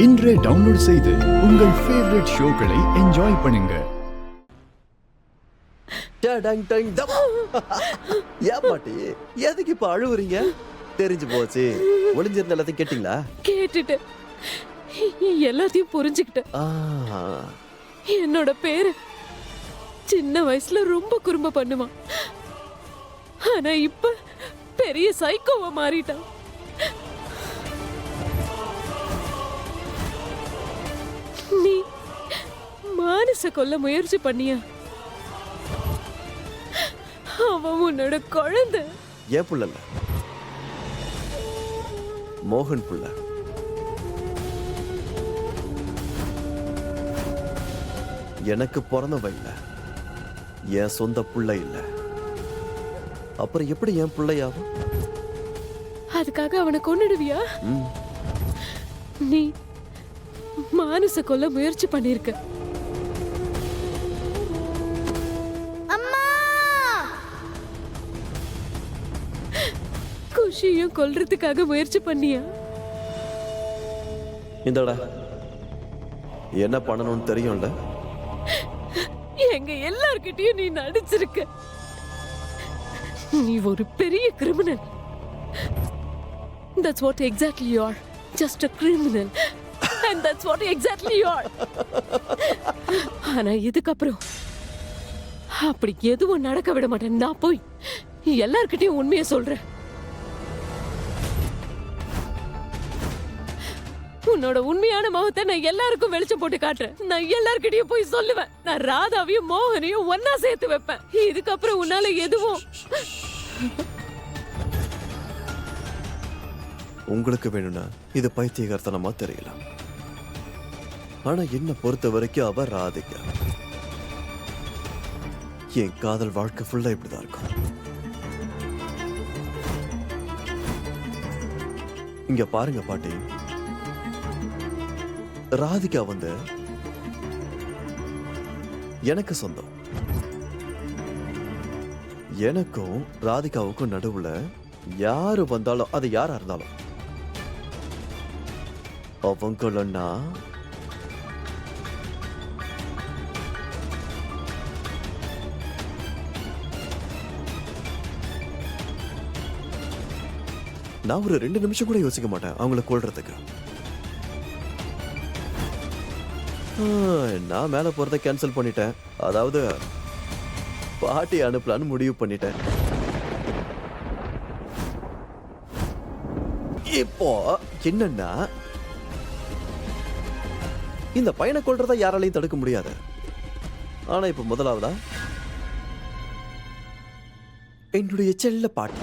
இன்றே டவுன்லோட் செய்து உங்கள் ஃபேவரட் ஷோக்களை என்ஜாய் பண்ணுங்க. ஏன் பாட்டி எதுக்கு இப்ப அழுவுறீங்க? தெரிஞ்சு போச்சு. ஒளிஞ்சிருந்த எல்லாத்தையும் கேட்டீங்களா? கேட்டுட்டு எல்லாத்தையும் புரிஞ்சுக்கிட்டேன். என்னோட பேரு சின்ன வயசுல ரொம்ப குறும்ப பண்ணுவான். ஆனா இப்ப பெரிய சைக்கோவா மாறிட்டான். நீ மானச கொல்ல முயற்சி பண்ணியா? அவன் உன்னோட குழந்தை. ஏன் புள்ள இல்ல, மோகன் புள்ள. எனக்கு பிறந்தவ இல்ல, என் சொந்த புள்ள இல்ல. அப்புறம் எப்படி என் பிள்ளையாவும்? அதுக்காக அவனை கொன்னுடுவியா? நீ மானச கொல்ல முயற்சி பண்ணிருக்க. குஷியும் கொல்றதுக்காக முயற்சி பண்ணியா? இந்தடா என்ன பண்ணணும்னு தெரியும்ல. எங்க எல்லார்கிட்டயும் நீ நடிச்சிருக்க. நீ ஒரு பெரிய criminal. That's what exactly you are. Just a criminal. And that's what exactly you are. ஆனா இதுக்கப்புறம் அப்படி எதுவும் நடக்க விட மாட்டேன். நான் போய் எல்லார்கிட்டயும் உண்மையை சொல்றேன். உன்னோட உண்மையான முகத்தை நான் எல்லாருக்கும் வெளிச்சம் போட்டு காட்டுறேன். நான் எல்லார்கிட்டயும் போய் சொல்லுவேன். நான் ராதாவையும் மோகனையும் ஒன்னா சேர்த்து வைப்பேன். இதுக்கப்புறம் உன்னால எதுவும். உங்களுக்கு வேணும்னா இது பைத்தியகார்த்தனமா தெரியலாம். ஆனா என்ன பொறுத்த வரைக்கும் அவ ராதிகா. என் காதல் வாழ்க்கை ஃபுல்லா இப்படிதான் இருக்கும். இங்க பாருங்க பாட்டி, ராதிகா வந்து எனக்கு சொந்தம். எனக்கும் ராதிகாவுக்கும் நடுவுல யாரு வந்தாலும், அது யாரா இருந்தாலும், அவங்களா நான் ஒரு 2 நிமிஷம் கூட யோசிக்க மாட்டேன் அவங்கள கொல்றதுக்கு. நான் மேல போறதை கேன்சல் பண்ணிட்டேன். அதாவது பாட்டி அனுப்பலான்னு முடிவு பண்ணிட்டேன். இப்போ என்னன்னா, இந்த பையனை கொல்றத யாராலையும் தடுக்க முடியாது. ஆனா இப்ப முதலாவதா என்னுடைய செல்ல பாட்டி.